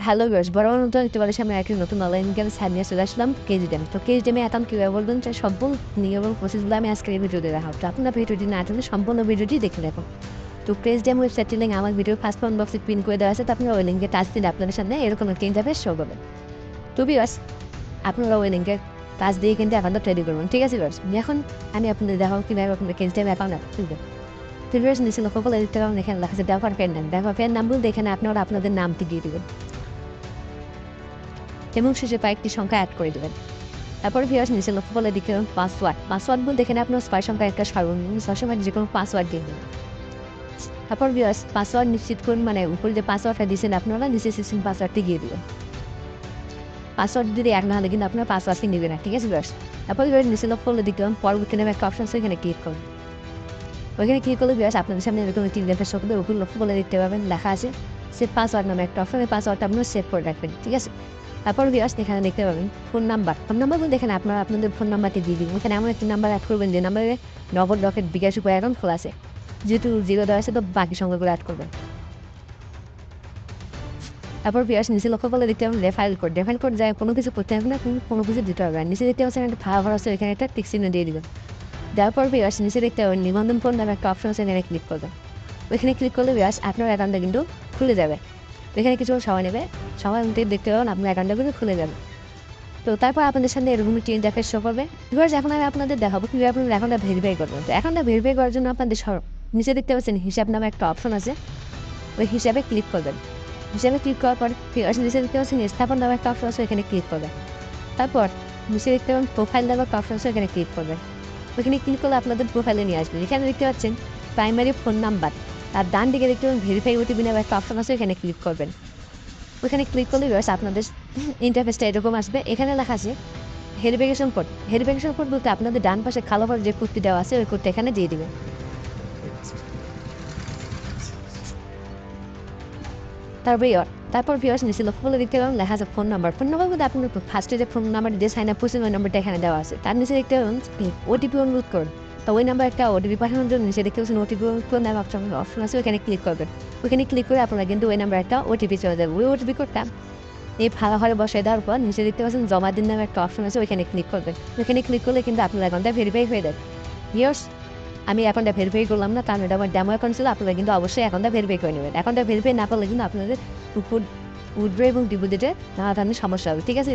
Hello viewers, বরাবর মতো তোমাদের সামনে একটি নতুন অনলাইন গেম সাইড নিয়ে চলে আসলাম কেজিডেম। তো কেজিডেমে অ্যাকাউন্ট কীভাবে বলবেন তার সম্পূর্ণ নিয়ম এবং প্রসেসগুলো আমি আজকের এই ভিডিওতে দেখাবো। তো আপনারা ভিডিওটি না টেনে সম্পূর্ণ ভিডিওটি দেখে দেখুন। তো কেজিডেম ওয়েবসাইটটি লিঙ্ক আমার ভিডিওর ফার্স্ট কমেন্ট বক্সে পিন করে দেওয়া আছে। তো আপনারা ওই লিঙ্কে টাচ দিলে আপনাদের সামনে এরকম একটা ইন্টারফেস শো করবে। তো ভিউয়ার্স, আপনারা ওই লিঙ্কে টাচ দিয়ে কিন্তু অ্যাকাউন্টটা তৈরি করবেন, ঠিক আছে ভিউয়ার্স? এখন আমি আপনাদের দেখাবো কীভাবে আপনাদের কেজিডেম অ্যাকাউন্ট খুলবেন। তো ভিউয়ার্স, নিচে লক্ষ্য করলে দেখতে পাবেন এখানে লেখা আছে ডেভেলপার পেন নাম। ডেভেলপার পেন নাম বলতে এখানে আপনারা আপনাদের নামটি দিয়ে দেবেন এবং শেষে কয়েকটি সংখ্যা অ্যাড করে দেবেন। তারপরে ভিউয়ার্স, নিচে লক্ষ্য করলে দেখতে পাবেন পাসওয়ার্ড বলতে এখানে আপনার স্পাই সংখ্যা একটা সর্বনিম্ন সবসময় যে কোনো পাসওয়ার্ড দিয়ে দেবেন। তারপর ভিউয়ার্স, পাসওয়ার্ড নিশ্চিত করুন, মানে উপরে যে পাসওয়ার্ডটা দিয়েছেন আপনারা নিচে সিস্টেম পাসওয়ার্ডটি দিয়ে দেবেন। পাসওয়ার্ড যদি এক না হলে কিন্তু আপনার পাসওয়ার্ডটি নেবে না, ঠিক আছে ভিউয়ার্স? তারপর ভিউয়ার্স, নিচে লক্ষ্য করলে দেখতে পাবেন পরবর্তী নামে একটা অপশন আছে, এখানে ক্লিক করুন। ওইখানে ক্লিক করলে ভিউয়ার্স আপনাদের সামনে এরকম একটি ইন্টারফেস শো করবে। উপরে লক্ষ্য করলে দেখতে পাবেন লেখা আছে সেভ পাসওয়ার্ড নামে একটা অপশন। এই পাসওয়ার্ডটা আপনারা সেভ করে রাখবেন, ঠিক আছে? তারপর ভিউয়ার্স, এখানে দেখতে পাবেন ফোন নাম্বার বলতে এখানে আপনারা আপনাদের ফোন নাম্বারটি দিয়ে দিন। এখানে এমন একটি নাম্বার অ্যাড করবেন যে নাম্বারে নগদ রকেট বিকাশ উপায় অ্যাকাউন্ট খোলা আছে। যেহেতু জিরো দেওয়া আছে তো বাকি সংখ্যাগুলো অ্যাড করবেন। তারপর ভিউয়ার্স, নিচে লক্ষ্য করলে দেখতে পাবেন রেফারেল কোড যায় কোনো কিছু করতে হবে না, কোনো কিছু দিতে হবে না। নিচে দেখতে পাচ্ছেন একটা ভাড়া আছে, এখানে একটা টিক চিহ্ন দিয়ে দিবেন। দেওয়ার পর ভিউয়ার্স, নিচে দেখতে পাবেন নিবন্ধন ফোন নামে একটা অপশন আছে, এখানে ক্লিক করবেন। ওইখানে ক্লিক করলে ভিউয়ার্স আপনার অ্যাকাউন্টটা কিন্তু খুলে যাবে। এখানে কিছু সময় নেবে, সময় মধ্যে দেখতে পাবেন আপনার অ্যাকাউন্টটা কিন্তু খুলে যাবে। তো তারপর আপনাদের সামনে এরকম একটি ইন্টারফেস শো করবে। ভিউয়ার্স, এখন আমি আপনাদের দেখাবো কীভাবে আপনার অ্যাকাউন্টটা ভেরিফাই করবেন। তো অ্যাকাউন্টটা ভেরিফাই করার জন্য আপনাদের নিচে দেখতে পাচ্ছেন হিসাব নামে একটা অপশন আছে, ওই হিসাবে ক্লিক করবেন। হিসাবে ক্লিক করার পর ভিউয়ার্স, নিচে দেখতে পাচ্ছেন স্থাপন নামে একটা অপশন আছে, এখানে ক্লিক করবেন। তারপর নিচে দেখতে পাবেন প্রোফাইল নামে একটা অপশন আছে, এখানে ক্লিক করবেন। ওইখানে ক্লিক করলে আপনাদের প্রোফাইলে নিয়ে আসবেন। এখানে দেখতে পাচ্ছেন প্রাইমারি ফোন নাম্বার, আর ডান দিকে দেখতে পাবেন ভেরিফাই ওটিপি নামে একটা অপশন আছে, এখানে ক্লিক করবেন। ওইখানে ক্লিক করলে ভিউয়ার্স আপনাদের ইন্টারফেসটা এরকম আসবে। এখানে লেখা আছে ভেরিফিকেশন কোড বলতে আপনাদের ডান পাশে কালো করে যে কোডটি দেওয়া আছে ওই কোডটা এখানে দিয়ে দিবেন। তারপর ভিউয়ার্স, নিচে লক্ষ্য করলে দেখতে পাবেন লেখা আছে ফোন নাম্বার বলতে আপনার ফার্স্টে যে ফোন নাম্বার দিয়ে সাইন আপ করছেন ওই নাম্বারটা এখানে দেওয়া আছে। তার নিচে দেখতে পাবেন ওটিপি অনুরোধ করুন। তো ওই নাম্বার একটা ওটিপি পাঠানোর জন্য নিচে দেখতে পাচ্ছেন ওটিপি অনুরোধ নামে অপশন আছে, ওইখানে ক্লিক করবেন। ওইখানে ক্লিক করে আপনারা কিন্তু ওই নাম্বার একটা ওটিপি চলে যাবে। ওই ওটিপি কোডটা এই ভালো ঘরে বসায় দেওয়ার পর নিচে দেখতে পাচ্ছেন জমা দিন নামে একটা অপশন আছে, ওইখানে ক্লিক করবেন। ওইখানে ক্লিক করলে কিন্তু আপনার অ্যাকাউন্টটা ভেরিফাই হয়ে যাবে। ভিউয়ার্স, আমি অ্যাকাউন্টটা ভেরিফাই করলাম না, কারণ এটা আমার ডেমো অ্যাকাউন্ট ছিল। আপনারা কিন্তু অবশ্যই অ্যাকাউন্টটা ভেরিফাই করে নেবেন। অ্যাকাউন্টটা ভেরিফাই না করলে কিন্তু আপনাদের উইথড্র এবং ডিপোজিটে নানা ধরনের সমস্যা হবে, ঠিক আছে?